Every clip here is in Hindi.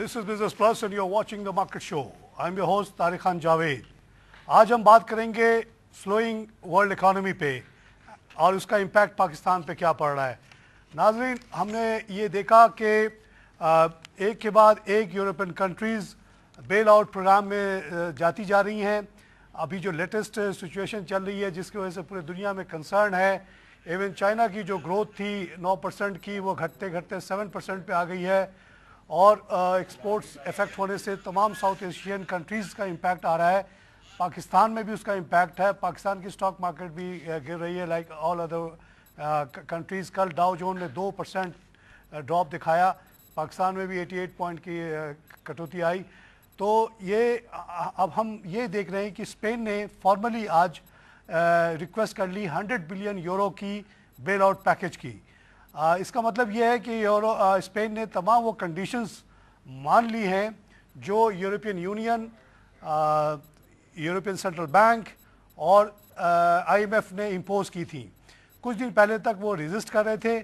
This is Business Plus and you're watching the Market Show. I'm your host Tariq Khan Javed. आज हम बात करेंगे स्लोइंग वर्ल्ड इकोनॉमी पे और उसका इम्पैक्ट पाकिस्तान पे क्या पड़ रहा है. नाज़रीन, हमने ये देखा कि एक के बाद एक European countries bail out program में जाती जा रही हैं. अभी जो लेटेस्ट सिचुएशन चल रही है जिसकी वजह से पूरे दुनिया में कंसर्न है. इवन चाइना की जो ग्रोथ थी 9% की, वो घटते घटते 7% पे आ गई है और एक्सपोर्ट्स इफेक्ट होने से तमाम साउथ एशियन कंट्रीज़ का इम्पैक्ट आ रहा है. पाकिस्तान में भी उसका इम्पैक्ट है. पाकिस्तान की स्टॉक मार्केट भी गिर रही है लाइक ऑल अदर कंट्रीज़. कल डाउ जोन ने 2% ड्रॉप दिखाया. पाकिस्तान में भी 88 पॉइंट की कटौती आई. तो ये अब हम ये देख रहे हैं कि स्पेन ने फॉर्मली आज रिक्वेस्ट कर ली 100 बिलियन यूरो की बेल आउट पैकेज की. इसका मतलब ये है कि स्पेन ने तमाम वो कंडीशंस मान ली हैं जो European union, European central bank और IMF ने इम्पोज की थी. कुछ दिन पहले तक वो रेजिस्ट कर रहे थे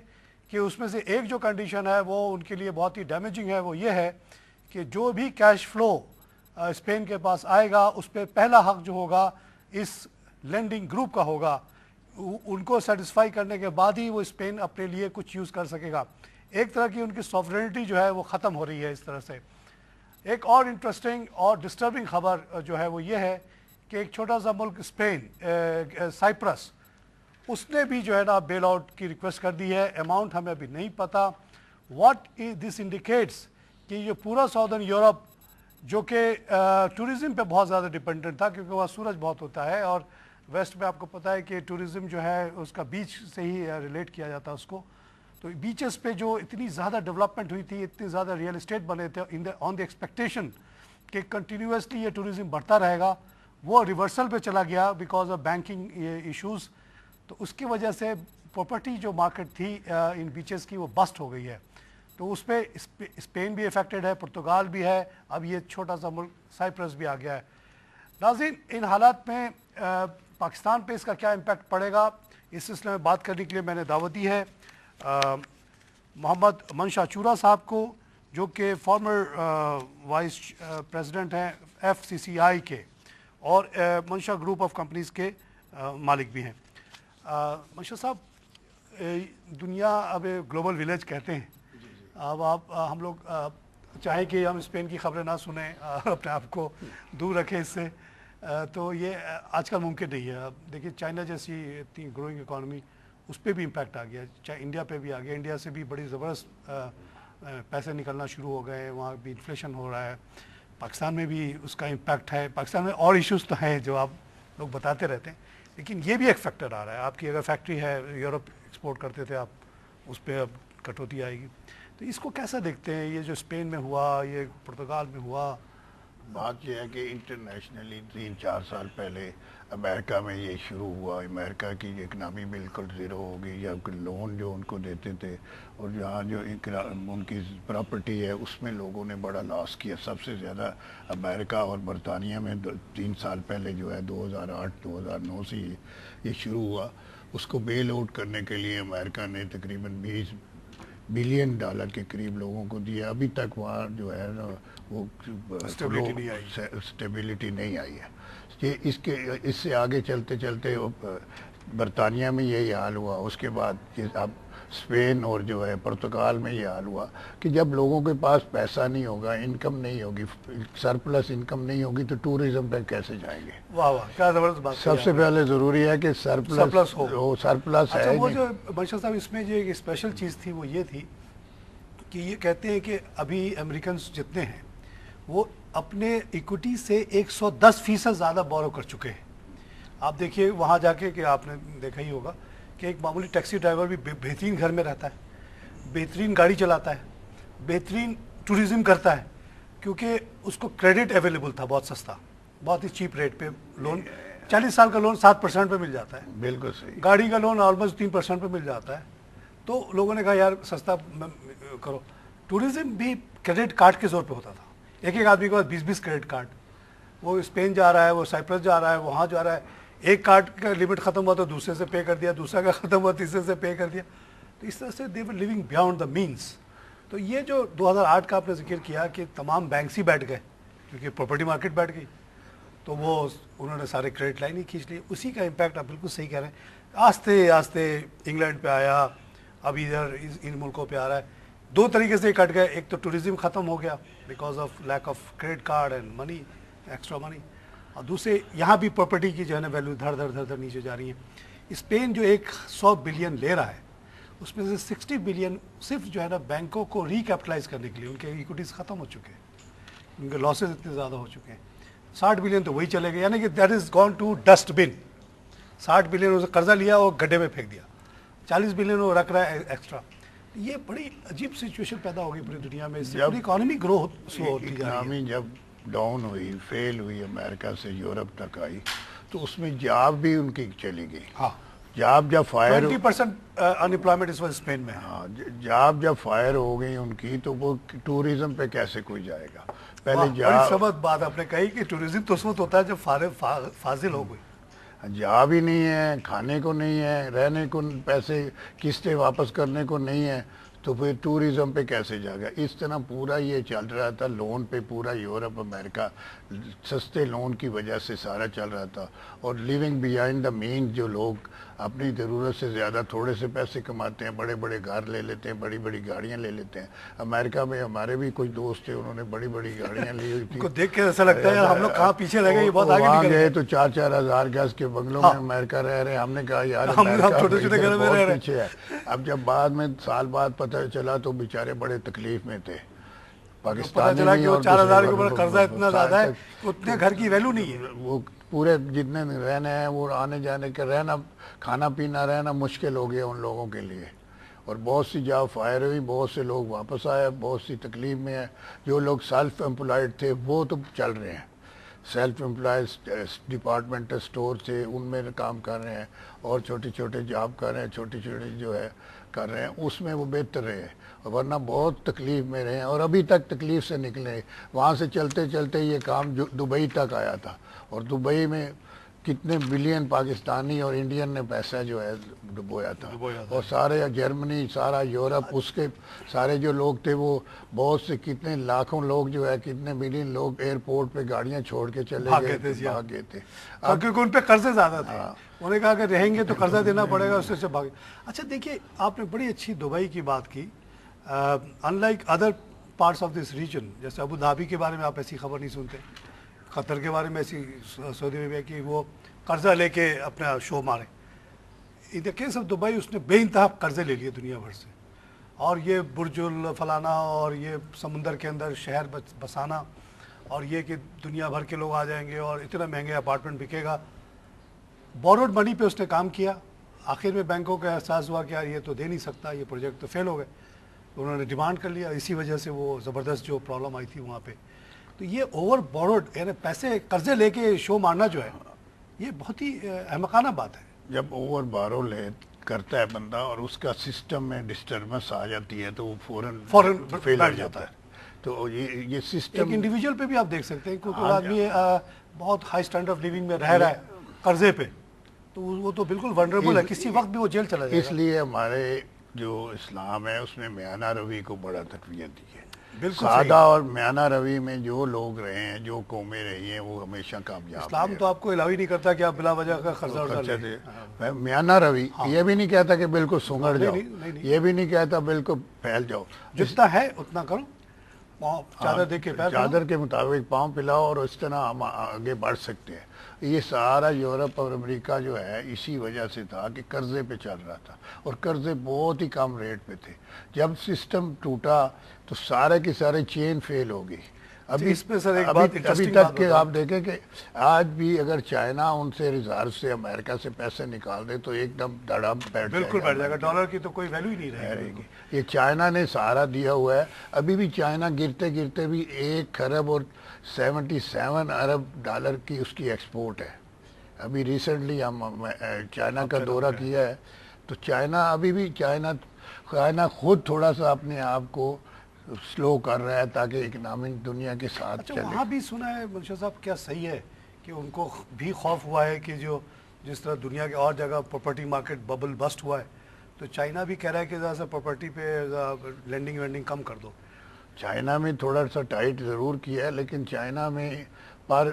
कि उसमें से एक जो कंडीशन है वो उनके लिए बहुत ही डैमेजिंग है. वो ये है कि जो भी कैश फ्लो स्पेन के पास आएगा उस पर पहला हक जो होगा इस लेंडिंग ग्रुप का होगा. उनको सेटिस्फाई करने के बाद ही वो स्पेन अपने लिए कुछ यूज़ कर सकेगा. एक तरह की उनकी सॉवरेनिटी जो है वो ख़त्म हो रही है इस तरह से. एक और इंटरेस्टिंग और डिस्टर्बिंग खबर जो है वो ये है कि एक छोटा सा मुल्क स्पेन, साइप्रस, उसने भी जो है ना बेल आउट की रिक्वेस्ट कर दी है. अमाउंट हमें अभी नहीं पता. व्हाट इज दिस इंडिकेट्स कि ये पूरा सऊदर्न यूरोप जो कि टूरिज़म पे बहुत ज़्यादा डिपेंडेंट था क्योंकि वहाँ सूरज बहुत होता है और वेस्ट में आपको पता है कि टूरिज़म जो है उसका बीच से ही रिलेट किया जाता है उसको. तो बीचेस पे जो इतनी ज़्यादा डेवलपमेंट हुई थी, इतने ज़्यादा रियल इस्टेट बने थे ऑन द एक्सपेक्टेशन कि कंटिन्यूसली ये टूरिज़म बढ़ता रहेगा, वो रिवर्सल पे चला गया बिकॉज ऑफ बैंकिंग इश्यूज़. तो उसकी वजह से प्रॉपर्टी जो मार्केट थी इन बीचेस की वो बस्ट हो गई है. तो उस पर स्पेन भी इफेक्टेड है, पुर्तगाल भी है, अब ये छोटा सा मुल्क साइप्रस भी आ गया है. नाज़रीन, इन हालात में पाकिस्तान पे इसका क्या इम्पैक्ट पड़ेगा, इस सिलसिले में बात करने के लिए मैंने दावत दी है मोहम्मद मंशा चूरा साहब को, जो कि फॉर्मर वाइस प्रेसिडेंट हैं FCCI के और मंशा ग्रुप ऑफ कंपनीज़ के मालिक भी हैं. मंशा साहब, दुनिया अब ग्लोबल विलेज कहते हैं. अब हम लोग चाहें कि हम स्पेन की खबरें ना सुने, अपने आप को दूर रखें इससे, तो ये आजकल मुमकिन नहीं है. अब देखिए चाइना जैसी इतनी ग्रोइंग इकॉनमी, उस पर भी इम्पैक्ट आ गया. इंडिया पे भी आ गया. इंडिया से भी बड़ी ज़बरदस्त पैसे निकलना शुरू हो गए. वहाँ भी इन्फ्लेशन हो रहा है. पाकिस्तान में भी उसका इम्पैक्ट है. पाकिस्तान में और इश्यूज़ तो हैं जो आप लोग बताते रहते हैं, लेकिन ये भी एक फैक्टर आ रहा है. आपकी अगर फैक्ट्री है, यूरोप एक्सपोर्ट करते थे आप, उस पर अब कटौती आएगी. तो इसको कैसा देखते हैं, ये जो स्पेन में हुआ, ये पुर्तगाल में हुआ? बात यह है कि इंटरनेशनली 3-4 साल पहले अमेरिका में ये शुरू हुआ. अमेरिका की इकनॉमी बिल्कुल ज़ीरो हो गई. या लोन जो उनको देते थे और जहाँ जो उनकी प्रॉपर्टी है उसमें लोगों ने बड़ा लॉस किया. सबसे ज़्यादा अमेरिका और बरतानिया में 3 साल पहले जो है 2008-2009 से ये शुरू हुआ. उसको बेल आउट करने के लिए अमेरिका ने तकरीबन $20 बिलियन के करीब लोगों को दिया. अभी तक वहाँ जो है ना वो स्टेबिलिटी नहीं आई है. ये इससे आगे चलते चलते बरतानिया में यही हाल हुआ. उसके बाद अब स्पेन और जो है पुर्तगाल में ये हाल हुआ कि जब लोगों के पास पैसा नहीं होगा, इनकम नहीं होगी, सरप्लस इनकम नहीं होगी, तो टूरिज्म पे कैसे जाएंगे. वाह वाह, क्या ज़बरदस्त बात. सबसे पहले ज़रूरी है कि सरप्लस हो. सरप्लस है. वो जो मंशा साहब, इसमें जो एक स्पेशल चीज़ थी वो ये थी कि ये कहते हैं कि अभी अमेरिकन जितने हैं वो अपने इक्विटी से 110% ज़्यादा बोरो कर चुके हैं. आप देखिए वहाँ जाके, कि आपने देखा ही होगा कि एक मामूली टैक्सी ड्राइवर भी बेहतरीन घर में रहता है, बेहतरीन गाड़ी चलाता है, बेहतरीन टूरिज़्म करता है, क्योंकि उसको क्रेडिट अवेलेबल था बहुत सस्ता, बहुत ही चीप रेट पे. लोन 40 साल का लोन 7% पे मिल जाता है. बिल्कुल सही. गाड़ी का लोन ऑलमोस्ट 3% पे मिल जाता है. तो लोगों ने कहा यार सस्ता करो. टूरिज़्म भी क्रेडिट कार्ड के ज़ोर पे होता था. एक आदमी के पास 20-20 क्रेडिट कार्ड. वो स्पेन जा रहा है, वो साइप्रस जा रहा है, वहाँ जा रहा है, एक कार्ड का लिमिट ख़त्म हुआ तो दूसरे से पे कर दिया, दूसरा का ख़त्म हुआ तीसरे से पे कर दिया. तो इस तरह से they were living beyond the means. तो ये जो 2008 का आपने जिक्र किया कि तमाम बैंक्स ही बैठ गए क्योंकि प्रॉपर्टी मार्केट बैठ गई, तो वो उन्होंने सारे क्रेडिट लाइन ही खींच लिए, उसी का इम्पैक्ट आप बिल्कुल सही कह रहे हैं। आस्ते आस्ते इंग्लैंड पे आया, अब इधर इन मुल्कों पे आ रहा है। दो तरीके से कट गए, एक तो टूरिज्म ख़त्म हो गया because of lack of credit card and money, extra money, और दूसरे यहाँ भी प्रॉपर्टी की जो है ना वैल्यू धड़ धड़ धड़ धड़ नीचे जा रही है। स्पेन जो 100 बिलियन ले रहा है उसमें से 60 बिलियन सिर्फ जो है ना बैंकों को रिकैपिटलाइज करने के लिए, उनके इक्विटीज़ ख़त्म हो चुके हैं, उनके लॉसेज इतने ज़्यादा हो चुके हैं। 60 बिलियन तो वही चले गए, यानी कि that is gone to dustbin. 60 billion उसने कर्जा लिया और गड्ढे में फेंक दिया, 40 बिलियन वो रख रहा है एक्स्ट्रा। ये बड़ी अजीब सिचुएशन पैदा हो गई पूरी दुनिया में, इससे पूरी इकोनॉमी ग्रो स्लो होती जा रही है। जब डाउन हुई, फेल हुई, अमेरिका से यूरोप तक आई, तो उसमें जॉब भी उनकी चली गई। हाँ, जब फायर 20% अनएम्प्लॉयमेंट इस वक्त स्पेन में है। हाँ, जब फायर हो गई उनकी, तो वो टूरिज्म पे कैसे कोई जाएगा। पहले बड़ी सबक बात आपने कही कि टूरिज्म तो उस वक्त होता है जब फाजिल हो गई। जॉब ही नहीं है, खाने को नहीं है, रहने को पैसे, किस्तें वापस करने को नहीं है, तो फिर टूरिज्म पे कैसे जाएगा। इस तरह पूरा ये चल रहा था, लोन पे पूरा यूरोप अमेरिका सस्ते लोन की वजह से सारा चल रहा था। और लिविंग बिहाइंड द मीन, जो लोग अपनी ज़रूरत से ज़्यादा थोड़े से पैसे कमाते हैं, बड़े बड़े घर ले लेते हैं, बड़ी बड़ी गाड़ियाँ ले लेते हैं। अमेरिका में हमारे भी कुछ दोस्त थे, उन्होंने बड़ी बड़ी गाड़ियाँ ली हुई थी। उनको देख के ऐसा लगता है यार हम लोग कहाँ पीछे रह गए, ये बहुत आगे निकल गए। तो 4-4 हज़ार गज के बंगलों में अमेरिका रह रहे हैं। हमने कहा यार हम छोटे छोटे घर में रह रहे पीछे है। अब जब बाद में साल बाद पता चला तो बेचारे बड़े तकलीफ में थे। पता चला कि वो 4,000 के ऊपर कर्जा इतना ज़्यादा है, उतने घर की वैल्यू नहीं है। वो पूरे जितने रहने हैं, वो आने जाने के रहना, खाना पीना रहना मुश्किल हो गया उन लोगों के लिए। और बहुत सी जॉब फायर हुई, बहुत से लोग वापस आए, बहुत सी तकलीफ में है। जो लोग सेल्फ एम्प्लॉयड थे वो तो चल रहे हैं, सेल्फ एम्प्लॉयज डिपार्टमेंटल स्टोर थे उनमें काम कर रहे हैं, और छोटे छोटे जॉब कर रहे हैं, छोटे छोटे जो है कर रहे हैं, उसमें वो बेहतर रहे। वरना बहुत तकलीफ में रहे हैं और अभी तक तकलीफ से निकले। वहाँ से चलते चलते ये काम दुबई तक आया था, और दुबई में कितने बिलियन पाकिस्तानी और इंडियन ने पैसा जो है डुबोया था। और सारे जर्मनी, सारा यूरोप, उसके सारे जो लोग थे वो बहुत से कितने लाखों लोग जो है, कितने मिलियन लोग एयरपोर्ट पे गाड़ियां छोड़ के चले गए, भाग गए थे। क्योंकि उन पे कर्जे ज़्यादा थे। उन्होंने कहा कि रहेंगे तो कर्जा देना पड़ेगा, उससे से भागे। अच्छा देखिए, आपने बड़ी अच्छी दुबई की बात की। Unlike other parts of this region, जैसे अबू धाबी के बारे में आप ऐसी खबर नहीं सुनते, कतर के बारे में ऐसी, सऊदी अरेबिया की वो कर्जा लेके अपना शो मारे। In the case of Dubai उसने बेइंतहा कर्जे ले लिए दुनिया भर से, और ये बुर्जुल फलाना, और ये समुंदर के अंदर शहर बसाना, और ये कि दुनिया भर के लोग आ जाएंगे और इतना महंगे अपार्टमेंट बिकेगा। बोरोड मनी पे उसने काम किया। आखिर में बैंकों का एहसास हुआ कि यार ये तो दे नहीं सकता, ये प्रोजेक्ट तो फेल हो गए। उन्होंने डिमांड कर लिया, इसी वजह से वो ज़बरदस्त जो प्रॉब्लम आई थी वहाँ पे। तो ये ओवर बोरोड यानी पैसे कर्जे लेके शो मारना जो है, ये बहुत ही अहमकाना बात है। जब ओवर बारो ले करता है बंदा और उसका सिस्टम में डिस्टर्बेंस आ जाती है तो वो फौरन फेल हो जाता है। तो ये सिस्टम एक इंडिविजुअल पे भी आप देख सकते हैं, क्योंकि आदमी बहुत हाई स्टैंडर्ड ऑफ लिविंग में रह रहा है कर्जे पे, तो वो तो बिल्कुल वनरेबल है, किसी वक्त भी वो जेल चला जाएगा। इसलिए हमारे जो इस्लाम है उसमें म्याना रवि को बड़ा तकवीत दी है। बिल्कुल सादा और म्याना रवि में जो लोग रहे हैं, जो कौमें रही हैं, वो हमेशा कामयाब। इस्लाम तो आपको अलाउ ही नहीं करता कि आप बिला वजह का खर्चा उठा। म्याना रवि ये भी नहीं कहता कि बिल्कुल सुंगड़ जाओ, ये भी नहीं कहता बिल्कुल फैल जाओ, जितना है उतना करो, चादर दे के पैर, चादर के मुताबिक पाँव पिलाओ, और इस तरह हम आगे बढ़ सकते हैं। ये सारा यूरोप और अमेरिका जो है इसी वजह से था कि कर्जे पे चल रहा था, और कर्जे बहुत ही कम रेट पे थे। जब सिस्टम टूटा तो सारे की सारे चेन फेल हो गई। अभी इस पे सर एक बात अभी तक के आप देखें कि आज भी अगर चाइना उनसे रिजर्व से अमेरिका से पैसे निकाल दे तो एकदम धड़म बिल्कुल बैठ जाएगा। डॉलर की तो कोई वैल्यू ही नहीं रहेगी। ये चाइना ने सहारा दिया हुआ है। अभी भी चाइना गिरते गिरते भी 1 खरब और 77 अरब डॉलर की उसकी एक्सपोर्ट है। अभी रिसेंटली हम चाइना का दौरा किया है, तो चाइना अभी भी चाइना खुद थोड़ा सा अपने आप को स्लो कर रहा है ताकि इकोनॉमिक दुनिया के साथ चले। वहाँ भी सुना है मुंशी साहब, क्या सही है कि उनको भी खौफ हुआ है कि जो जिस तरह दुनिया के और जगह प्रॉपर्टी मार्केट बबल बस्ट हुआ है, तो चाइना भी कह रहा है कि ज़रा सा प्रॉपर्टी पे लैंडिंग वेंडिंग कम कर दो। चाइना में थोड़ा सा टाइट ज़रूर किया है, लेकिन चाइना में पर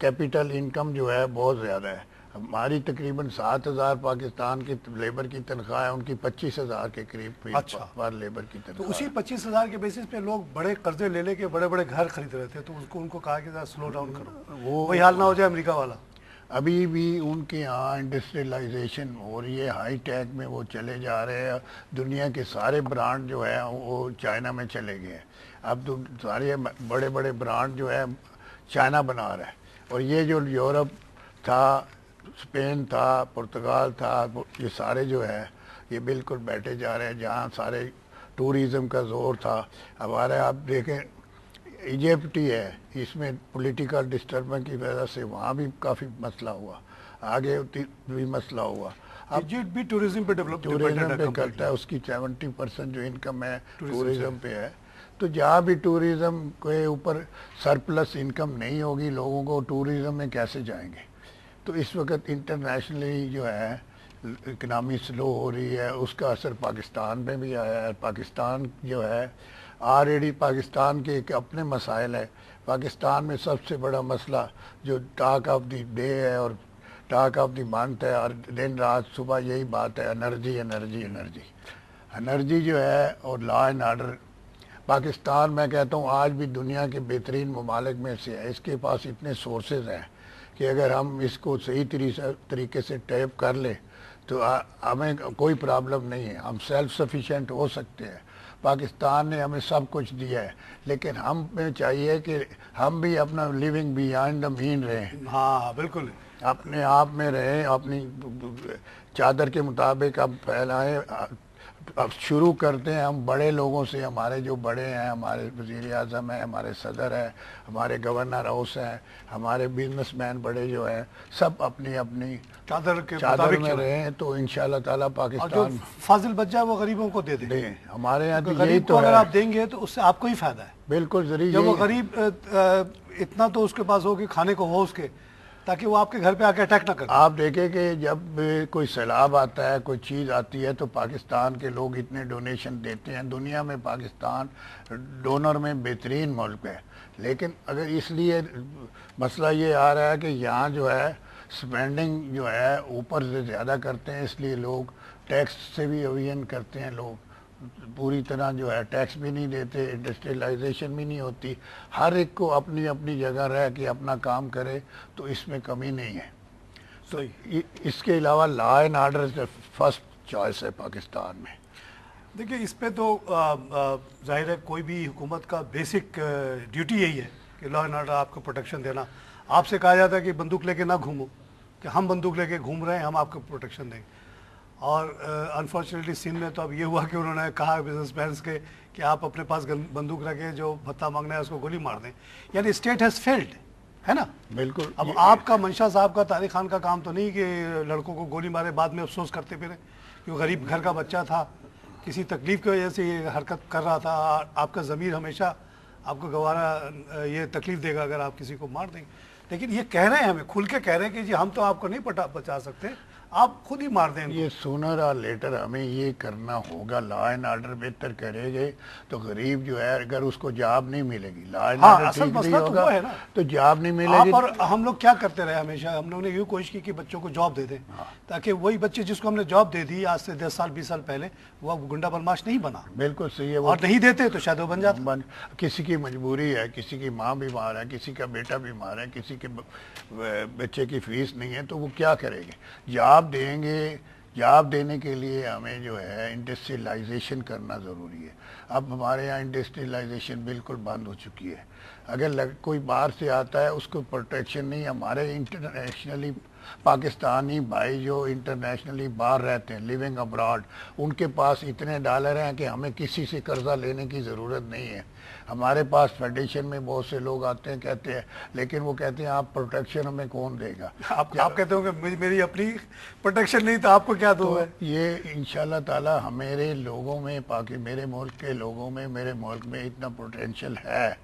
कैपिटल इनकम जो है बहुत ज़्यादा है। हमारी तकरीबन 7,000 पाकिस्तान की लेबर की तनख्वाह है, उनकी 25,000 के करीब अच्छा। पर लेबर की तो तनख्वाह। उसी 25,000 के बेसिस पे लोग बड़े कर्जे ले लेके बड़े बड़े घर खरीद रहे थे, तो उनको कहा कि ज़रा स्लो डाउन करो, वो वही हाल ना हो जाए अमेरिका वाला। अभी भी उनके यहाँ इंडस्ट्रियलाइजेशन हो रही है, हाई टेक में वो चले जा रहे हैं। दुनिया के सारे ब्रांड जो है वो चाइना में चले गए हैं। अब तो सारे बड़े बड़े ब्रांड जो है चाइना बना रहा है। और ये जो यूरोप था, स्पेन था, पुर्तगाल था, ये सारे जो है ये बिल्कुल बैठे जा रहे हैं। जहाँ सारे टूरिज़म का जोर था, हमारे आप देखें इजिप्ट ही है, इसमें पॉलिटिकल डिस्टर्बेंस की वजह से वहाँ भी काफ़ी मसला हुआ, आगे भी मसला हुआ। अब इजिप्ट भी टूरिज्म पे टूरिज़म पे करता है, उसकी 70% जो इनकम है टूरिज़म पे है। तो जहाँ भी टूरिज़म के ऊपर सरप्लस इनकम नहीं होगी, लोगों को टूरिज़म में कैसे जाएंगे। तो इस वक्त इंटरनेशनली जो है इकनॉमी स्लो हो रही है, उसका असर पाकिस्तान में भी आया है। पाकिस्तान जो है ऑलरेडी पाकिस्तान के एक अपने मसाइल है। पाकिस्तान में सबसे बड़ा मसला जो टॉक ऑफ द डे है और टॉक ऑफ द मंथ है, और दिन रात सुबह यही बात है, एनर्जी एनर्जी एनर्जी एनर्जी जो है, और लॉ एंड आर्डर। पाकिस्तान मैं कहता हूँ आज भी दुनिया के बेहतरीन ममालिक में से है। इसके पास इतने सोर्सेज हैं कि अगर हम इसको सही तरीके से टैप कर ले तो हमें कोई प्रॉब्लम नहीं है, हम सेल्फ सफिशिएंट हो सकते हैं। पाकिस्तान ने हमें सब कुछ दिया है, लेकिन हमें चाहिए कि हम भी अपना लिविंग बियॉन्ड द मीन रहें। हाँ बिल्कुल, अपने आप में रहें, अपनी चादर के मुताबिक अब फैलाएं। अब शुरू करते हैं हम बड़े लोगों से। हमारे जो बड़े हैं, हमारे वज़ीर आज़म हैं, हमारे सदर हैं, हमारे गवर्नर हाउस हैं, हमारे बिजनेसमैन बड़े जो हैं, सब अपनी अपनी चादर में रहें तो इंशाल्लाह ताला पाकिस्तान फाजिल बच जाए वो गरीबों को दे दे। हमारे यहाँ तो यही गरीब तो को अगर है। आप देंगे तो उससे आपको ही फायदा है। बिल्कुल जरूरी। जब वो गरीब इतना तो उसके पास हो कि खाने को हो उसके, ताकि वो आपके घर पे आके अटैक ना करे। आप देखें कि जब कोई सैलाब आता है, कोई चीज़ आती है, तो पाकिस्तान के लोग इतने डोनेशन देते हैं। दुनिया में पाकिस्तान डोनर में बेहतरीन मुल्क है, लेकिन अगर इसलिए मसला ये आ रहा है कि यहाँ जो है स्पेंडिंग जो है ऊपर से ज़्यादा करते हैं, इसलिए लोग टैक्स से भी अवियन करते हैं। लोग पूरी तरह जो है टैक्स भी नहीं देते, इंडस्ट्रियलाइजेशन भी नहीं होती। हर एक को अपनी अपनी जगह रह के अपना काम करे, तो इसमें कमी नहीं है। तो इसके अलावा law and order first choice है पाकिस्तान में। देखिए इस पे तो जाहिर है कोई भी हुकूमत का बेसिक ड्यूटी यही है कि लॉ एंड ऑर्डर आपको प्रोटेक्शन देना। आपसे कहा जाता है कि बंदूक लेके ना घूमो, कि हम बंदूक लेके घूम रहे हैं, हम आपको प्रोटेक्शन देंगे। और अनफॉर्चुनेटली सिंध में तो अब ये हुआ कि उन्होंने कहा बिजनेसमैन के कि आप अपने पास बंदूक रखें, जो भत्ता मांगना है उसको गोली मार दें। यानी स्टेट हैज़ फेल्ड, है ना। बिल्कुल। अब आपका मंशा साहब का, तारिक खान का काम तो नहीं कि लड़कों को गोली मारे बाद में अफसोस करते फिरे कि वो गरीब घर का बच्चा था, किसी तकलीफ की वजह से ये हरकत कर रहा था। आपका ज़मीर हमेशा आपको गवारा ये तकलीफ देगा अगर आप किसी को मार देंगे। लेकिन ये कह रहे हैं, हमें खुल के कह रहे हैं कि जी हम तो आपको नहीं बचा सकते, आप खुद ही मार दें। ये सूनर और लेटर हमें ये करना होगा। लॉ एंड ऑर्डर बेहतर करेंगे तो गरीब जो है अगर उसको जॉब नहीं मिलेगी, लॉ एंड ऑर्डर ठीक नहीं होगा तो जॉब नहीं मिलेगी। और हम लोग क्या करते रहे हमेशा, हम लोगों ने ये कोशिश की कि बच्चों को जॉब दे दें, ताकि वही बच्चे जिसको हमने जॉब दे दी आज से 10 साल 20 साल पहले, वो गुंडा बदमाश नहीं बना। बिल्कुल सही है। और नहीं देते तो शायद वो बन जाता। किसी की मजबूरी है, किसी की माँ बीमार है, किसी का बेटा बीमार है, किसी के बच्चे की फीस नहीं है, तो वो क्या करेंगे। जॉब देंगे, जॉब देने के लिए हमें जो है इंडस्ट्रियलाइजेशन करना ज़रूरी है। अब हमारे यहाँ इंडस्ट्रियलाइजेशन बिल्कुल बंद हो चुकी है। अगर कोई बाहर से आता है उसको प्रोटेक्शन नहीं। हमारे इंटरनेशनली पाकिस्तानी भाई जो इंटरनेशनली बाहर रहते हैं, लिविंग अब्रॉड, उनके पास इतने डॉलर हैं कि हमें किसी से कर्जा लेने की ज़रूरत नहीं है। हमारे पास फेडरेशन में बहुत से लोग आते हैं, कहते हैं, लेकिन वो कहते हैं आप प्रोटेक्शन हमें कौन देगा। आप कहते हो कि मेरी अपनी प्रोटेक्शन नहीं तो आपको क्या दूँ। तो ये इंशाल्लाह ताला मेरे लोगों में, मेरे मुल्क के लोगों में, मेरे मुल्क में इतना पोटेंशियल है।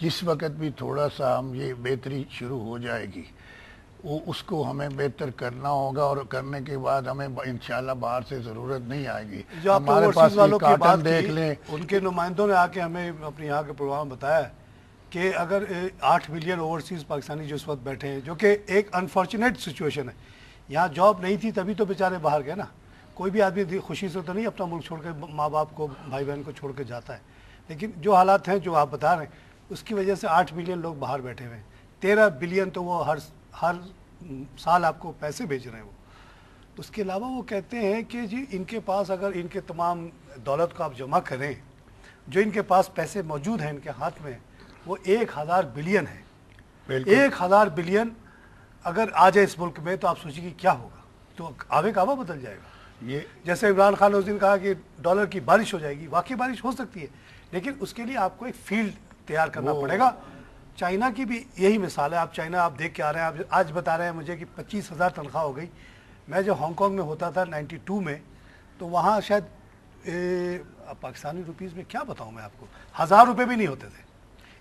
जिस वक्त भी थोड़ा सा हम ये बेहतरी शुरू हो जाएगी, वो उसको हमें बेहतर करना होगा, और करने के बाद हमें इंशाल्लाह बाहर से ज़रूरत नहीं आएगी। जो आपने हमारे पास वालों की बात देख की, लें, उनके नुमाइंदों ने आके हमें अपने यहाँ के प्रोग्राम में बताया कि अगर 8 मिलियन ओवरसीज़ पाकिस्तानी जो इस वक्त बैठे हैं, जो कि एक अनफॉर्चुनेट सिचुएशन है, यहाँ जॉब नहीं थी तभी तो बेचारे बाहर गए ना। कोई भी आदमी खुशी से तो नहीं अपना मुल्क छोड़ के, माँ बाप को, भाई बहन को छोड़ के जाता है, लेकिन जो हालात हैं जो आप बता रहे हैं उसकी वजह से 8 मिलियन लोग बाहर बैठे हुए हैं। 13 बिलियन तो वो हर साल आपको पैसे भेज रहे हैं वो। उसके अलावा वो कहते हैं कि जी इनके पास अगर इनके तमाम दौलत को आप जमा करें, जो इनके पास पैसे मौजूद हैं इनके हाथ में, वो 1000 बिलियन है। 1000 बिलियन अगर आ जाए इस मुल्क में तो आप सोचिए कि क्या होगा, तो आवे काबा बदल जाएगा। ये जैसे इमरान खान ने उस दिन कहा कि डॉलर की बारिश हो जाएगी, वाकई बारिश हो सकती है, लेकिन उसके लिए आपको एक फील्ड तैयार करना पड़ेगा। चाइना की भी यही मिसाल है। आप चाइना आप देख के आ रहे हैं, आप आज बता रहे हैं मुझे कि 25,000 तनख्वाह हो गई। मैं जो हांगकांग में होता था 92 में, तो वहाँ शायद पाकिस्तानी रुपीज़ में क्या बताऊँ मैं आपको, 1000 रुपये भी नहीं होते थे,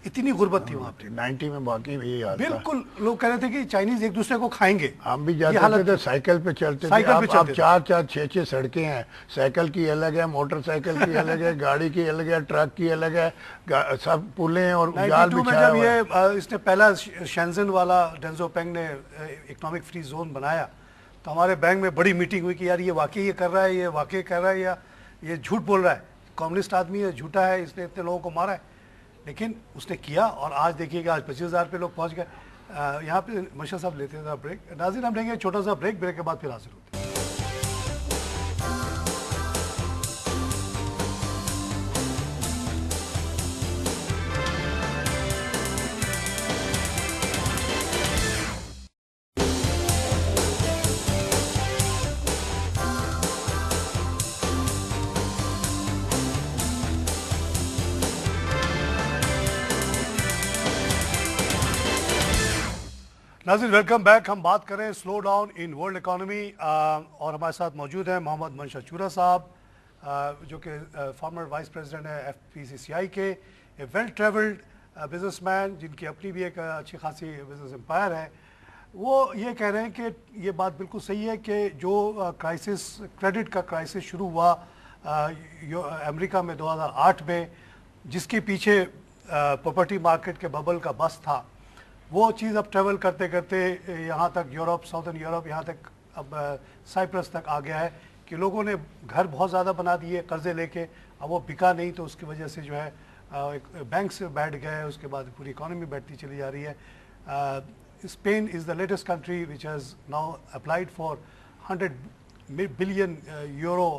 इतनी गुर्बत थी वहाँ पे 90 में। बाकी भी याद बिल्कुल लोग कह रहे थे कि चाइनीज एक दूसरे को खाएंगे। हम भी जाते थे, साइकिल पे चलते थे। अब 4-4 6-6 सड़कें हैं, साइकिल की अलग है, मोटरसाइकिल की अलग है, गाड़ी की अलग है, ट्रक की अलग है, सब पुलें हैं और जाल बिछाया हुआ है। जब ये इसने पहला शेंजन वाला डेंजोपेंग ने इकोनॉमिक फ्री जोन बनाया, तो हमारे बैंक में बड़ी मीटिंग हुई कि यार ये वाकई ये कर रहा है, ये वाकई कर रहा है, या ये झूठ बोल रहा है, कम्युनिस्ट आदमी है, झूठा है, इसने इतने लोगों को मारा है। लेकिन उसने किया, और आज देखिएगा आज 25,000 पे लोग पहुंच गए। यहाँ पे मशा साहब लेते हैं ब्रेक। नाज़रीन हम लेंगे छोटा सा ब्रेक के बाद फिर हाजिर होते हैं। नाज़रीन वेलकम बैक। हम बात करें slow down in world economy, और हमारे साथ मौजूद हैं मोहम्मद मंशा चूरा साहब, जो कि फॉर्मर वाइस प्रेसिडेंट है FPCCI के, ए वेल ट्रेवल्ड बिजनेसमैन जिनकी अपनी भी एक अच्छी खासी बिजनेस एम्पायर है। वो ये कह रहे हैं कि ये बात बिल्कुल सही है कि जो क्राइसिस, क्रेडिट का क्राइसिस शुरू हुआ अमेरिका में 2008 में, जिसके पीछे प्रॉपर्टी मार्केट के बबल का बस था, वो चीज़ अब ट्रेवल करते करते यहाँ तक यूरोप, साउथर्न यूरोप, यहाँ तक अब साइप्रस तक आ गया है कि लोगों ने घर बहुत ज़्यादा बना दिए कर्जे लेके, अब वो बिका नहीं, तो उसकी वजह से जो है बैंक से बैठ गए, उसके बाद पूरी इकोनॉमी बैठती चली जा रही है। Spain is the latest country which has now applied for 100 billion euro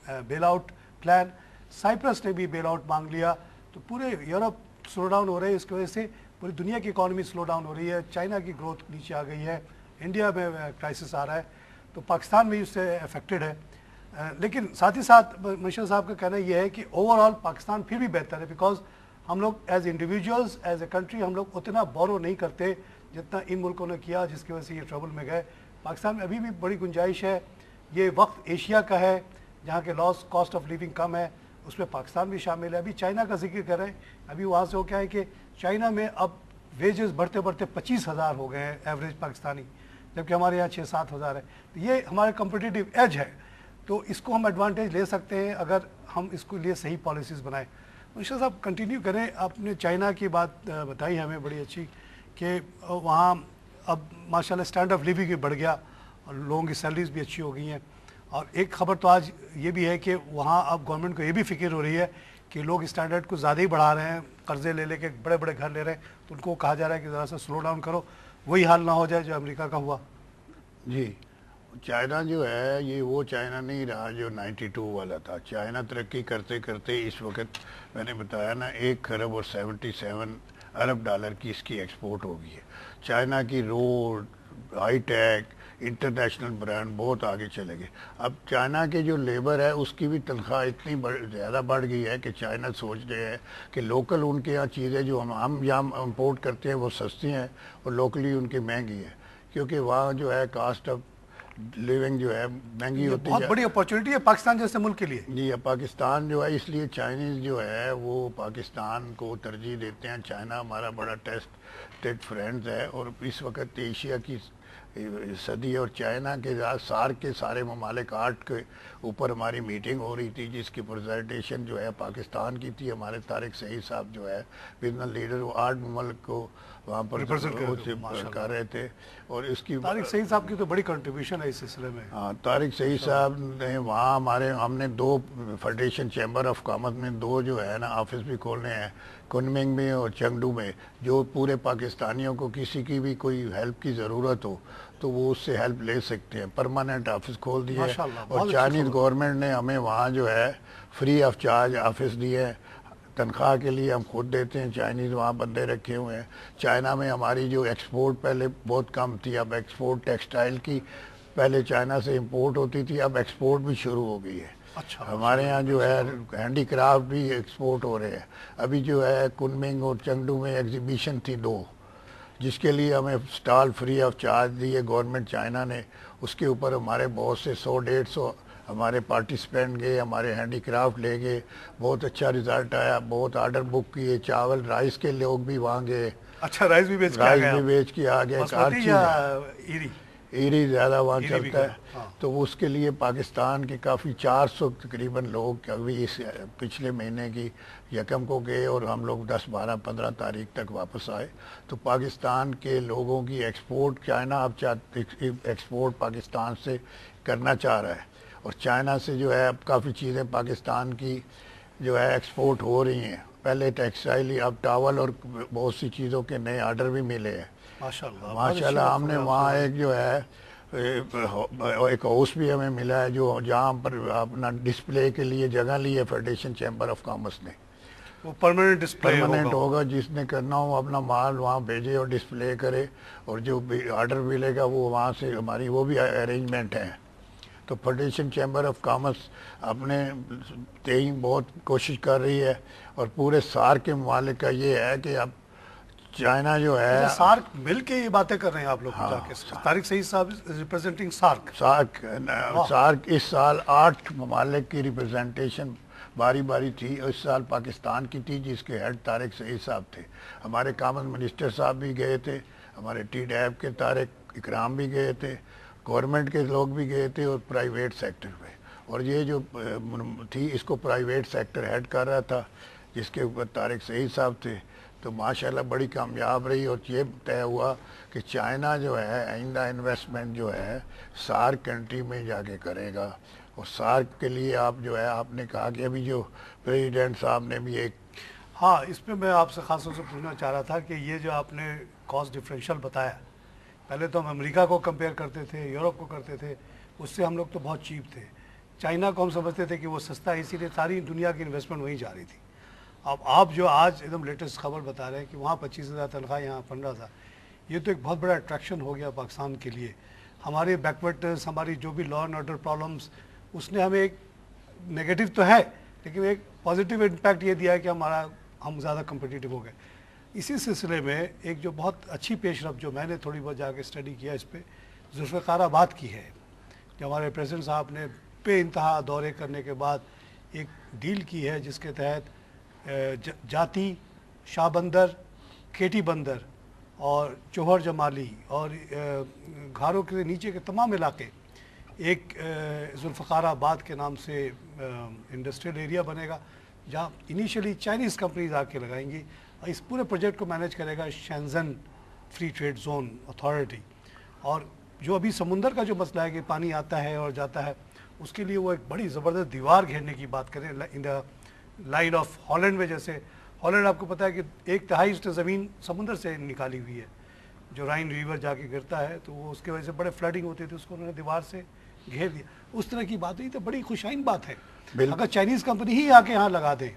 bail out plan. Cyprus ने भी बेल आउट मांग लिया। तो पूरे यूरोप स्लो डाउन हो रहे हैं, इसकी वजह से पूरी दुनिया की इकॉनमी स्लो डाउन हो रही है। चाइना की ग्रोथ नीचे आ गई है, इंडिया में क्राइसिस आ रहा है, तो पाकिस्तान भी इससे अफेक्टेड है। लेकिन साथ ही साथ मंशा साहब का कहना यह है कि ओवरऑल पाकिस्तान फिर भी बेहतर है, बिकॉज हम लोग as individuals, as a country, हम लोग उतना बोरो नहीं करते जितना इन मुल्कों ने किया, जिसकी वजह से ये ट्रबल में गए। पाकिस्तान में अभी भी बड़ी गुंजाइश है। ये वक्त एशिया का है जहाँ के लॉस कॉस्ट ऑफ लिविंग कम है, उसमें पाकिस्तान भी शामिल है। अभी चाइना का जिक्र कर रहे हैं, अभी वहाँ से वो क्या है कि चाइना में अब वेजेस बढ़ते बढ़ते 25,000 हो गए हैं एवरेज पाकिस्तानी, जबकि हमारे यहाँ 6-7 हज़ार है। तो ये हमारे कम्पिटिटिव एज है, तो इसको हम एडवांटेज ले सकते हैं अगर हम इसको लिए सही पॉलिसीज़ बनाएं। मुंशा साहब कंटिन्यू करें। आपने चाइना की बात बताई हमें बड़ी अच्छी कि वहाँ अब माशाल्लाह स्टैंडर्ड ऑफ लिविंग भी बढ़ गया और लोगों की सैलरीज भी अच्छी हो गई हैं। और एक खबर तो आज ये भी है कि वहाँ अब गवर्नमेंट को ये भी फिक्र हो रही है कि लोग स्टैंडर्ड को ज़्यादा ही बढ़ा रहे हैं, कर्जे ले लेके बड़े बड़े घर ले रहे हैं, तो उनको कहा जा रहा है कि ज़रा सा स्लो डाउन करो, वही हाल ना हो जाए जो अमेरिका का हुआ। जी, चाइना जो है ये वो चाइना नहीं रहा जो 92 वाला था। चाइना तरक्की करते करते इस वक्त मैंने बताया ना 1 खरब और 77 अरब डॉलर की इसकी एक्सपोर्ट हो गई है। चाइना की रोड, हाईटेक, इंटरनेशनल ब्रांड बहुत आगे चले गए। अब चाइना के जो लेबर है उसकी भी तनख्वाह इतनी ज़्यादा बढ़ गई है कि चाइना सोच रहे हैं कि लोकल उनके यहाँ चीज़ें जो हम यहाँ इम्पोर्ट करते हैं वो सस्ती हैं और लोकली उनकी महंगी है, क्योंकि वहाँ जो है कास्ट ऑफ लिविंग जो है महंगी होती है। बहुत बड़ी अपॉर्चुनिटी है पाकिस्तान जैसे मुल्क के लिए। जी, पाकिस्तान जो है, इसलिए चाइनीज़ जो है वो पाकिस्तान को तरजीह देते हैं। चाइना हमारा बड़ा टेस्टेड फ्रेंड्स है और इस वक्त एशिया की सदी, और चाइना के साथ सार्क के सारे ममालिक 8 के ऊपर हमारी मीटिंग हो रही थी, जिसकी प्रेजेंटेशन जो है पाकिस्तान की थी। हमारे तारिक सईद साहब जो है बिजनेस लीडर, वो 8 ममालिक को वहाँ पर कर रहे थे। और इसकी तारिक सईद साहब की तो बड़ी कंट्रीब्यूशन है इस सिलसिले में। हाँ, तारिक सईद साहब ने वहाँ हमने 2 फेडरेशन चैम्बर ऑफ कॉमर्स में 2 जो है ना ऑफिस भी खोलने हैं, कुनमिंग में और चंगडू में, जो पूरे पाकिस्तानियों को किसी की भी कोई हेल्प की ज़रूरत हो तो वो उससे हेल्प ले सकते हैं। परमानेंट ऑफिस खोल दिए हैं, और चाइनीज़ गवर्नमेंट ने हमें वहाँ जो है फ्री ऑफ चार्ज ऑफिस दिए हैं। तनख्वाह के लिए हम खुद देते हैं, चाइनीज़ वहाँ बंदे रखे हुए हैं। चाइना में हमारी जो एक्सपोर्ट पहले बहुत कम थी, अब एक्सपोर्ट टेक्सटाइल की पहले चाइना से इंपोर्ट होती थी, अब एक्सपोर्ट भी शुरू हो गई है। अच्छा, हमारे यहाँ जो है हैंडीक्राफ्ट भी एक्सपोर्ट हो रहे हैं। अभी जो है कुनमिंग और चंगडू में एग्जीबिशन थी 2, जिसके लिए हमें स्टॉल फ्री ऑफ चार्ज दिए गवर्नमेंट चाइना ने। उसके ऊपर हमारे बहुत से 100-150 हमारे पार्टिसिपेंट गए, हमारे हैंडीक्राफ्ट ले गए, बहुत अच्छा रिजल्ट आया, बहुत ऑर्डर बुक किए। चावल राइस के लोग भी वहाँ गए। अच्छा, राइस भी बेच के आ गए। गए। ईरी ज़्यादा वहाँ चलता है। हाँ। तो उसके लिए पाकिस्तान के काफ़ी 400 तकरीबन लोग अभी इस पिछले महीने की यकम को गए, और हम लोग 10, 12, 15 तारीख तक वापस आए। तो पाकिस्तान के लोगों की एक्सपोर्ट चाइना अब एक्सपोर्ट पाकिस्तान से करना चाह रहा है, और चाइना से जो है अब काफ़ी चीज़ें पाकिस्तान की जो है एक्सपोर्ट हो रही हैं। पहले टेक्सटाइल, अब टावल और बहुत सी चीज़ों के नए आर्डर भी मिले हैं माशाल्लाह। हमने वहाँ एक जो है एक हाउस भी हमें मिला है, जो जहाँ पर अपना डिस्प्ले के लिए जगह ली है फेडरेशन चैम्बर ऑफ कॉमर्स ने। वो परमानेंट होगा, जिसने करना हो अपना माल वहाँ भेजे और डिस्प्ले करे, और जो ऑर्डर मिलेगा वो वहाँ से हमारी वो भी अरेंजमेंट है। तो फेडरेशन चैम्बर ऑफ कॉमर्स अपने तेई बहुत कोशिश कर रही है, और पूरे सार्क के ममालिक का ये है कि अब चाइना जो है सार्क मिल के ये बातें कर रहे हैं आप लोग। हाँ, जाके तारिक सईद साहब रिप्रेजेंटिंग सार्क इस साल 8 ममालिक की रिप्रेजेंटेशन बारी बारी थी। इस साल पाकिस्तान की थी, जिसके हेड तारिक सईद साहब थे। हमारे कॉमर्स मिनिस्टर साहब भी गए थे, हमारे TDAB के तारिक इकराम भी गए थे, गवर्नमेंट के लोग भी गए थे, और प्राइवेट सेक्टर पे। और ये जो थी, इसको प्राइवेट सेक्टर हेड कर रहा था, जिसके ऊपर तारिक सईद साहब थे। तो माशाल्लाह बड़ी कामयाब रही, और ये तय हुआ कि चाइना जो है आइंदा इन्वेस्टमेंट जो है सार्क कंट्री में जाके करेगा। और सार्क के लिए आप जो है, आपने कहा कि अभी जो प्रेसिडेंट साहब ने भी एक, हाँ, इस पर मैं आपसे ख़ास तौर से पूछना चाह रहा था कि ये जो आपने कॉस्ट डिफरेंशियल बताया, पहले तो हम अमेरिका को कंपेयर करते थे, यूरोप को करते थे, उससे हम लोग तो बहुत चीप थे। चाइना को हम समझते थे कि वो सस्ता है, इसीलिए सारी दुनिया की इन्वेस्टमेंट वहीं जा रही थी। अब आप जो आज एकदम लेटेस्ट खबर बता रहे हैं कि वहाँ 25,000 तनख्वाह, यहाँ 15,000, ये तो एक बहुत बड़ा अट्रैक्शन हो गया पाकिस्तान के लिए। हमारे बैकवर्डनेस, हमारी जो भी लॉ एंड ऑर्डर प्रॉब्लम्स, उसने हमें एक नेगेटिव तो है, लेकिन एक पॉजिटिव इम्पैक्ट ये दिया है कि हम ज़्यादा कम्पिटिटिव हो गए। इसी सिलसिले में एक जो बहुत अच्छी पेशरफ जो मैंने थोड़ी बहुत जाके स्टडी किया इस पर, जुल्फ़िकार की है, जो हमारे प्रेसिडेंट साहब ने बेइंतहा दौरे करने के बाद एक डील की है, जिसके तहत जाती, शाह बंदर, केटी बंदर और चौहर जमाली और घारों के नीचे के तमाम इलाके एक जुल्फ़िकार के नाम से इंडस्ट्रियल एरिया बनेगा, जहाँ इनिशियली चाइनीज़ कंपनीज आके लगाएंगी। इस पूरे प्रोजेक्ट को मैनेज करेगा Shenzhen free trade zone authority. और जो अभी समुंदर का जो मसला है कि पानी आता है और जाता है, उसके लिए वो एक बड़ी ज़बरदस्त दीवार घेरने की बात करें in the line of Holland में। जैसे हॉलैंड आपको पता है कि 1/3 ज़मीन समुंदर से निकाली हुई है, जो राइन रिवर जाके गिरता है, तो वो उसके वजह से बड़े फ्लडिंग होती थी, उसको उन्होंने दीवार से घेर दिया। उस तरह की बात हुई तो बड़ी खुशाइन बात है। अगर चाइनीज़ कंपनी ही आके यहाँ लगा दे,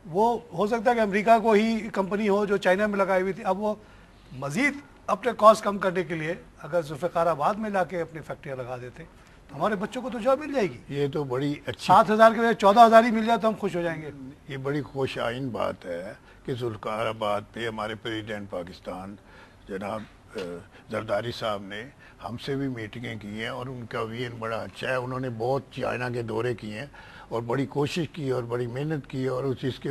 वो हो सकता है कि अमेरिका को ही कंपनी हो जो चाइना में लगाई हुई थी, अब वो मज़ीद अपने कॉस्ट कम करने के लिए अगर जुल्फ़िकार में लाके अपनी फैक्ट्रियाँ लगा देते, तो हमारे बच्चों को तो जॉब मिल जाएगी। ये तो बड़ी अच्छी, 7,000 के बजाय 14,000 ही मिल जाए तो हम खुश हो जाएंगे। ये बड़ी खुश आइन बात है कि जुल्फ़िकार पे हमारे प्रेसिडेंट पाकिस्तान जनाब जरदारी साहब ने हमसे भी मीटिंगें की हैं और उनका विजन बड़ा अच्छा है। उन्होंने बहुत चाइना के दौरे किए हैं और बड़ी कोशिश की और बड़ी मेहनत की और उस चीज़ के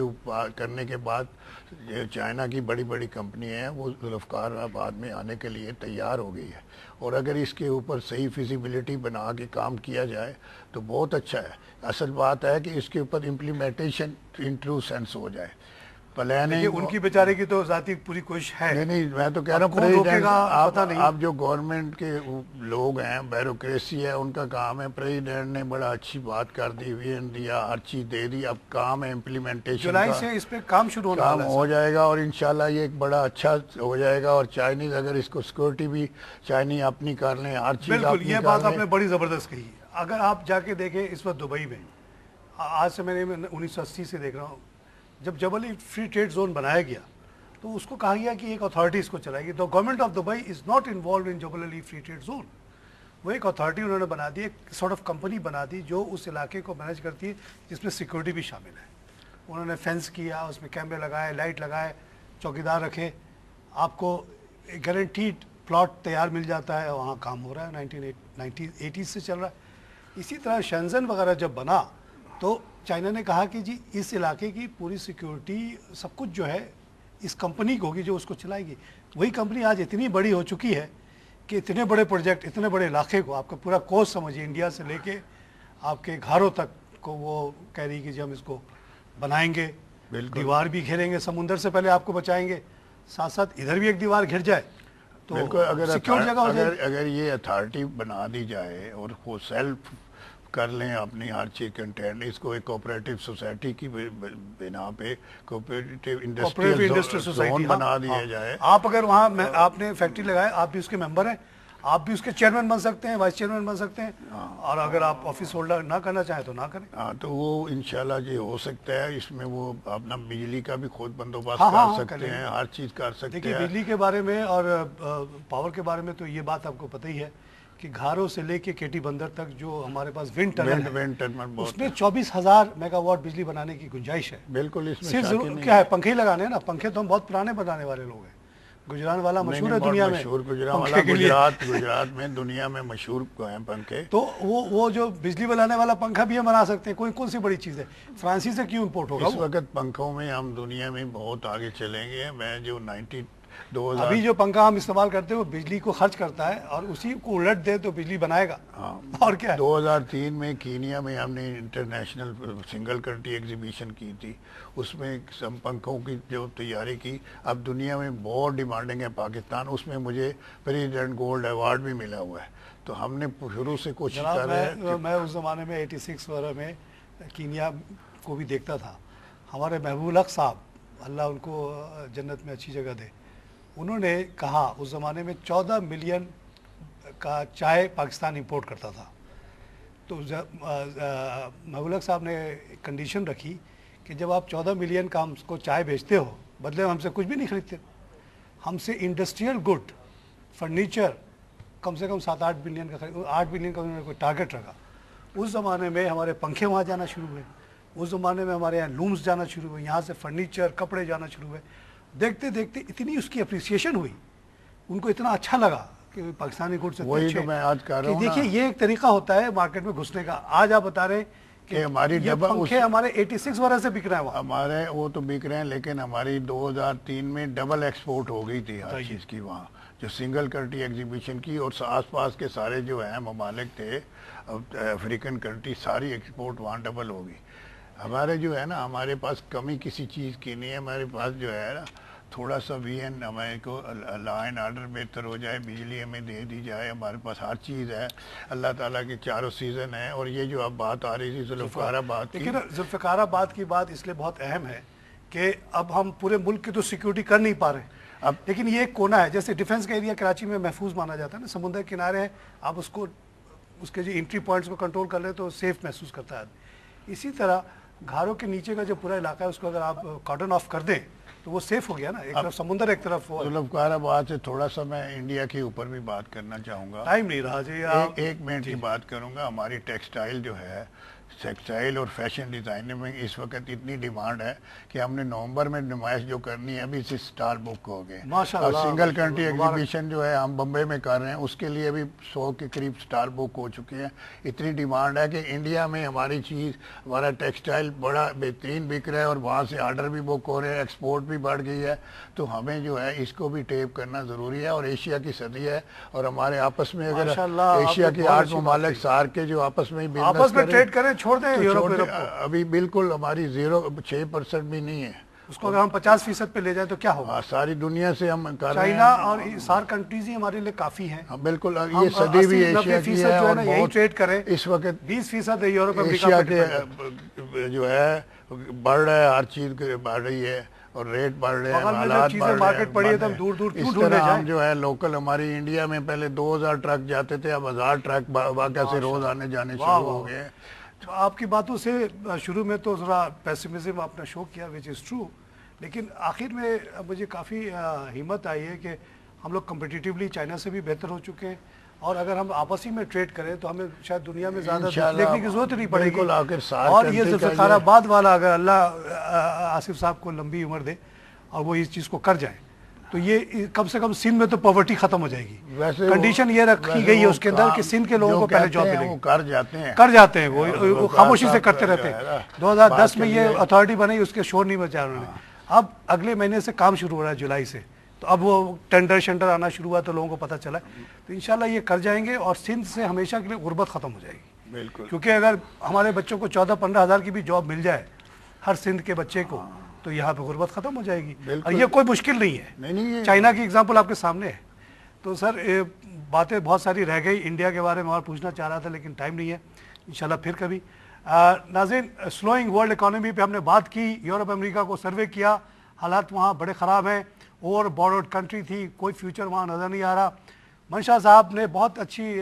करने के बाद चाइना की बड़ी बड़ी कंपनियां हैं वो जुल्फ़िकार में आने के लिए तैयार हो गई है। और अगर इसके ऊपर सही फिजिबिलिटी बना के काम किया जाए तो बहुत अच्छा है। असल बात है कि इसके ऊपर इम्प्लीमेंटेशन इन ट्रू सेंस हो जाए। प्लानिंग उनकी बेचारे की तो जाती पूरी कोशिश है। नहीं मैं तो कह रहा हूँ प्रेसिडेंट आप जो गवर्नमेंट के लोग हैं, ब्यूरोक्रेसी है, उनका काम है। प्रेसिडेंट ने बड़ा अच्छी बात कर दी, विजन दिया, हर चीज दे दी, अब काम है इम्प्लीमेंटेशन। जुलाई से इस पे काम शुरू होने वाला है, हो जाएगा और इंशाल्लाह ये एक बड़ा अच्छा हो जाएगा। और चाइनीज अगर इसको सिक्योरिटी भी चाइनीज अपनी कर लें, हर चीज बिल्कुल, ये बात आपने बड़ी जबरदस्त कही। अगर आप जाके देखें इस वक्त दुबई में, आज से मैंने 1980 से देख रहा हूँ, जब जबली फ्री ट्रेड जोन बनाया गया तो उसको कहा गया कि एक अथॉरिटी इसको चलाएगी। The government of Dubai is not involve in Jebel Ali free trade zone. वो एक अथॉरिटी उन्होंने बना दी, एक सॉर्ट ऑफ कंपनी बना दी जो उस इलाके को मैनेज करती है, जिसमें सिक्योरिटी भी शामिल है। उन्होंने फेंस किया, उसमें कैमरे लगाए, लाइट लगाए, चौकीदार रखे, आपको गारंटीड प्लॉट तैयार मिल जाता है, वहाँ काम हो रहा है। 1980 से चल रहा है। इसी तरह शेंजन वगैरह जब बना तो चाइना ने कहा कि जी इस इलाके की पूरी सिक्योरिटी सब कुछ जो है इस कंपनी को होगी जो उसको चलाएगी। वही कंपनी आज इतनी बड़ी हो चुकी है कि इतने बड़े प्रोजेक्ट, इतने बड़े इलाके को, आपका पूरा कोस्ट समझिए, इंडिया से लेके आपके घरों तक को वो कह रही कि जी हम इसको बनाएंगे, दीवार भी घेरेंगे, समुंदर से पहले आपको बचाएंगे, साथ साथ इधर भी एक दीवार घिर जाए तो सिक्योर जगह हो जाए। अगर ये अथॉरिटी बना दी जाए और वो सेल्फ कर लें अपनी हर चीज कंटेंट, इसको एक कोऑपरेटिव सोसाइटी की बिना पे कोऑपरेटिव इंडस्ट्रियल जोन बना दिया जाए। आप अगर वहाँ आपने फैक्ट्री लगाए, आप भी उसके मेंबर हैं, आप भी उसके चेयरमैन बन सकते हैं, वाइस चेयरमैन बन सकते हैं। और अगर आप ऑफिस होल्डर ना करना चाहें तो ना करें। हाँ, तो वो इंशाल्लाह ये हो सकता है। इसमें वो अपना बिजली का भी खुद बंदोबस्त कर सकते हैं, हर चीज कर सकते हैं। देखिए बिजली के बारे में और पावर के बारे में तो ये बात आपको पता ही है कि घारों से लेके केटी बंदर तक जो हमारे पास विंड टर्बाइन है, उसमें 24,000 मेगावाट बिजली बनाने की गुंजाइश है। बिल्कुल, इसमें सिर्फ क्या है, पंखे ही लगाने हैं ना। पंखे तो हम बहुत पुराने बनाने वाले लोग हैं। गुजरात वाला मशहूर है दुनिया में, गुजरात में दुनिया में मशहूर हैं पंखे। तो वो जो बिजली बनाने वाला पंखा भी हम बना सकते हैं। कौन सी बड़ी चीज़ है, फ्रांसी से क्यों इम्पोर्ट होगा? इस वक्त पंखों में हम दुनिया में बहुत आगे चलेंगे। मैं जो 2000 अभी जो पंखा हम इस्तेमाल करते हैं वो बिजली को खर्च करता है और उसी को उलट दे तो बिजली बनाएगा। हाँ, और क्या है? 2003 में कीनिया में हमने इंटरनेशनल सिंगल कंट्री एग्जीबिशन की थी। उसमें सब पंखों की जो तैयारी की, अब दुनिया में बहुत डिमांडिंग है पाकिस्तान। उसमें मुझे प्रेसिडेंट गोल्ड अवार्ड भी मिला हुआ है। तो हमने शुरू से कोशिश कर रहे हैं। मैं उस ज़माने में 86 वगैरह में कीनिया को भी देखता था। हमारे महबूब हक साहब, अल्लाह उनको जन्नत में अच्छी जगह दे, उन्होंने कहा उस ज़माने में 14 मिलियन का चाय पाकिस्तान इंपोर्ट करता था। तो महबूब हक साहब ने कंडीशन रखी कि जब आप 14 मिलियन का हमको चाय बेचते हो, बदले में हमसे कुछ भी नहीं खरीदते, हमसे इंडस्ट्रियल गुड, फर्नीचर कम से कम 7-8 बिलियन का 8 बिलियन का उन्होंने कोई टारगेट रखा। उस ज़माने में हमारे पंखे वहाँ जाना शुरू हुए, उस ज़माने में हमारे यहाँ लूम्स जाना शुरू हुए, यहाँ से फर्नीचर कपड़े जाना शुरू हुए। देखते देखते इतनी उसकी अप्रिसिएशन हुई, उनको इतना अच्छा लगा कि पाकिस्तानी गुड्स वही तो मैं आज कर रहा हूँ। देखिए ये एक तरीका होता है मार्केट में घुसने का। आज आप बता रहे कि हमारी पंखे हमारे 86 वगैरह से बिक रहे हैं, हमारे वो तो बिक रहे हैं, लेकिन हमारी 2003 में डबल एक्सपोर्ट हो गई थी हर चीज़ की वहाँ, जो सिंगल कंट्री एग्जीबिशन की। और आसपास के सारे जो है ममालिक थे, अफ्रीकन कंट्री, सारी एक्सपोर्ट वहाँ डबल हो गई। हमारे जो है ना, हमारे पास कमी किसी चीज़ की नहीं है। हमारे पास जो है ना थोड़ा सा वीएन हमारे को लॉ एंड ऑर्डर बेहतर हो जाए, बिजली हमें दे दी जाए, हमारे पास हर चीज़ है। अल्लाह ताला के चारों सीज़न है। और ये जो अब बात आ रही थी जुल्फ़िकाराबाद की, लेकिन जुल्फ़िकाराबाद की बात इसलिए बहुत अहम है कि अब हम पूरे मुल्क की तो सिक्योरिटी कर नहीं पा रहे अब, लेकिन ये एक कोना है। जैसे डिफेंस का एरिया कराची में महफूज माना जाता है ना, समुद्र के किनारे है, आप उसको उसके जो एंट्री पॉइंट्स को कंट्रोल कर ले तो सेफ महसूस करता है। इसी तरह घरों के नीचे का जो पूरा इलाका है उसको अगर आप कॉर्डन ऑफ कर दें तो वो सेफ हो गया ना, एक तरफ समुंदर एक तरफ वो। जुल्फ़िकाराबाद से थोड़ा सा मैं इंडिया के ऊपर भी बात करना चाहूँगा। टाइम नहीं रहा जी, एक मिनट की बात करूँगा। हमारी टेक्सटाइल जो है टेक्सटाइल और फैशन डिज़ाइनर में इस वक्त इतनी डिमांड है कि हमने नवंबर में नुमाइश जो करनी है अभी से स्टार बुक हो गए। और सिंगल कंट्री एग्जीबिशन जो है हम बम्बई में कर रहे हैं उसके लिए भी 100 के करीब स्टार बुक हो चुके हैं। इतनी डिमांड है कि इंडिया में हमारी चीज़, हमारा टेक्सटाइल बड़ा बेहतरीन बिक रहा है और वहाँ से आर्डर भी बुक हो रहे हैं, एक्सपोर्ट भी बढ़ गई है। तो हमें जो है इसको भी टेप करना ज़रूरी है। और एशिया की सदी है और हमारे आपस में अगर एशिया के 8 ममालिक सार के जो आपस में ट्रेड करें, छोड़ दें यूरोप को। अभी बिल्कुल हमारी 6% भी नहीं है। उसको अगर हम 50% पे ले जाए तो क्या होगा? सारी दुनिया से हम कर रहे हैं। चाइना और सार कंट्रीज ही हमारे लिए काफी हैं। बिल्कुल, ये सदी भी एशिया की है और यही ट्रेड करें। इस वक्त 20% यूरोप एशिया के जो है बढ़ रहा है, हर चीज बढ़ रही है और रेट बढ़ रहे हैं, हालात मार्केट पड़ी है, तो हम दूर दूर इस तरह हम जो है लोकल, हमारी इंडिया में पहले 2000 ट्रक जाते थे, अब 1000 ट्रक वाक़या से रोज आने जाने शुरू हो गए। तो आपकी बातों से शुरू में तो ज़रा पेसिमिज्म आपने शो किया, विच इज़ ट्रू, लेकिन आखिर में मुझे काफ़ी हिम्मत आई है कि हम लोग कम्पिटिटिवली चाइना से भी बेहतर हो चुके हैं। और अगर हम आपसी में ट्रेड करें तो हमें शायद दुनिया में ज़्यादा देखने की जरूरत नहीं पड़ेगी। और ये जुल्फ़िकाराबाद वाला, अगर अल्लाह आसिफ साहब को लंबी उम्र दे और वो इस चीज़ को कर जाए, तो ये कम से कम सिंध में तो पॉवर्टी खत्म हो जाएगी। कंडीशन ये रखी गई है उसके अंदर कि सिंध के लोगों को पहले जॉब मिलेगी। कर जाते हैं वो खामोशी से करते रहते हैं। 2010 में ये अथॉरिटी बनी, उसके शोर नहीं बचा उन्होंने। अब अगले महीने से काम शुरू हो रहा है, जुलाई से, तो अब वो टेंडर शेंडर आना शुरू हुआ तो लोगों को पता चला। तो इंशाल्लाह ये कर जाएंगे और सिंध से हमेशा के लिए गुर्बत ख़त्म हो जाएगी। बिल्कुल, क्योंकि अगर हमारे बच्चों को 14-15 हज़ार की भी जॉब मिल जाए हर सिंध के बच्चे को, तो यहाँ पे गुर्बत ख़त्म हो जाएगी। और ये कोई मुश्किल नहीं है। नहीं, चाइना की एग्जाम्पल आपके सामने है। तो सर बातें बहुत सारी रह गई इंडिया के बारे में और पूछना चाह रहा था, लेकिन टाइम नहीं है। इंशाल्लाह फिर कभी। नाज़रीन, स्लोइंग वर्ल्ड इकोनॉमी पे हमने बात की, यूरोप अमेरिका को सर्वे किया, हालात वहाँ बड़े ख़राब हैं, ओवर बॉर्डर्ड कंट्री थी, कोई फ्यूचर वहाँ नज़र नहीं आ रहा। मंशा साहब ने बहुत अच्छी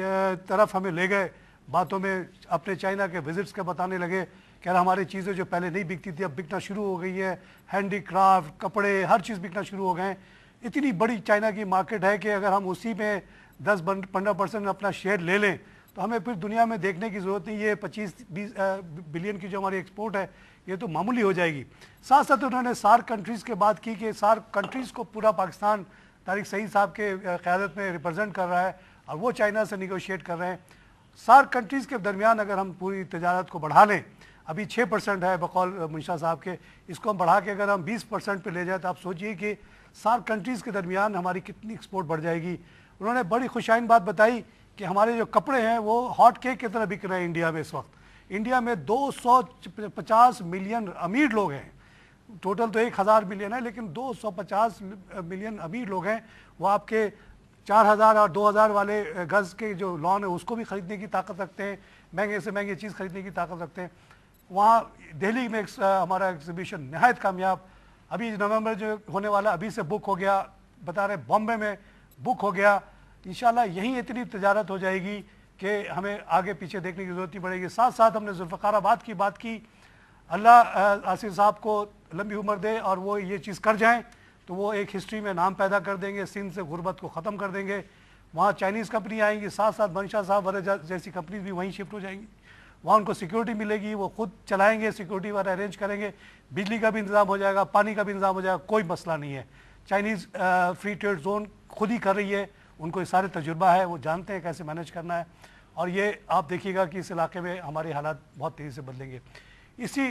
तरफ हमें ले गए बातों में, अपने चाइना के विजिट्स के बताने लगे, कह रहा हमारी चीज़ें जो पहले नहीं बिकती थी अब बिकना शुरू हो गई है, हैंडीक्राफ्ट, कपड़े, हर चीज़ बिकना शुरू हो गए हैं। इतनी बड़ी चाइना की मार्केट है कि अगर हम उसी में 10-15% अपना शेयर ले लें तो हमें फिर दुनिया में देखने की ज़रूरत नहीं। ये 25-20 बिलियन की जो हमारी एक्सपोर्ट है ये तो मामूली हो जाएगी। साथ साथ उन्होंने सार्क कंट्रीज़ के बात की कि सार्क कंट्रीज़ को पूरा पाकिस्तान तारिक सईद साहब के क़यादत में रिप्रेजेंट कर रहा है और वो चाइना से निगोशिएट कर रहे हैं। सार्क कंट्रीज़ के दरमियान अगर हम पूरी तजारत को बढ़ा लें, अभी 6% है बकौल मुंशा साहब के, इसको हम बढ़ा के अगर हम 20% पे ले जाए तो आप सोचिए कि सार्क कंट्रीज़ के दरमियान हमारी कितनी एक्सपोर्ट बढ़ जाएगी। उन्होंने बड़ी खुशाइन बात बताई कि हमारे जो कपड़े हैं वो हॉट केक की तरह बिक रहे हैं इंडिया में इस वक्त। इंडिया में 250 मिलियन अमीर लोग हैं, टोटल तो 1000 मिलियन है, लेकिन 250 मिलियन अमीर लोग हैं। वो आपके 4000 और 2000 वाले गज़ के जो लॉन है उसको भी ख़रीदने की ताकत रखते हैं, महंगे से महंगी चीज़ ख़रीदने की ताकत रखते हैं। वहाँ दिल्ली में हमारा एग्जीबिशन नहायत कामयाब, अभी नवंबर जो होने वाला अभी से बुक हो गया, बता रहे बॉम्बे में बुक हो गया। इंशाल्लाह यहीं इतनी तजारत हो जाएगी कि हमें आगे पीछे देखने की ज़रूरत नहीं पड़ेगी। साथ साथ हमने जुल्फ़िकाराबाद की बात की, अल्लाह आसिफ साहब को लंबी उम्र दे और वो ये चीज़ कर जाएं तो वो एक हिस्ट्री में नाम पैदा कर देंगे, सिंध से गुर्बत को ख़त्म कर देंगे। वहाँ चाइनीज़ कंपनी आएंगी, साथ साथ मंशा साहब वगैरह जैसी कंपनीज भी वहीं शिफ्ट हो जाएंगी। वहाँ उनको सिक्योरिटी मिलेगी, वो खुद चलाएंगे, सिक्योरिटी वाले अरेंज करेंगे, बिजली का भी इंतज़ाम हो जाएगा, पानी का भी इंतज़ाम हो जाएगा, कोई मसला नहीं है। चाइनीज़ फ्री ट्रेड जोन खुद ही कर रही है, उनको ये सारे तजुर्बा है, वो जानते हैं कैसे मैनेज करना है। और ये आप देखिएगा कि इस इलाके में हमारे हालात बहुत तेज़ी से बदलेंगे। इसी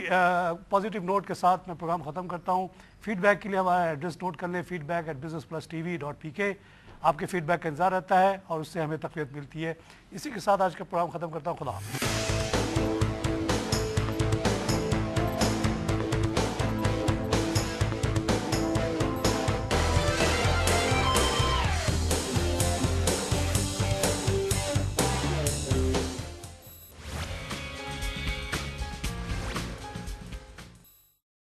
पॉजिटिव नोट के साथ मैं प्रोग्राम ख़त्म करता हूँ। फीडबैक के लिए हमारा एड्रेस नोट कर लें, feedback@business+tv.pk। आपके फीडबैक का इंतज़ार रहता है और उससे हमें तक़वियत मिलती है। इसी के साथ आज का प्रोग्राम ख़त्म करता हूँ। खुदा हाफ़िज़।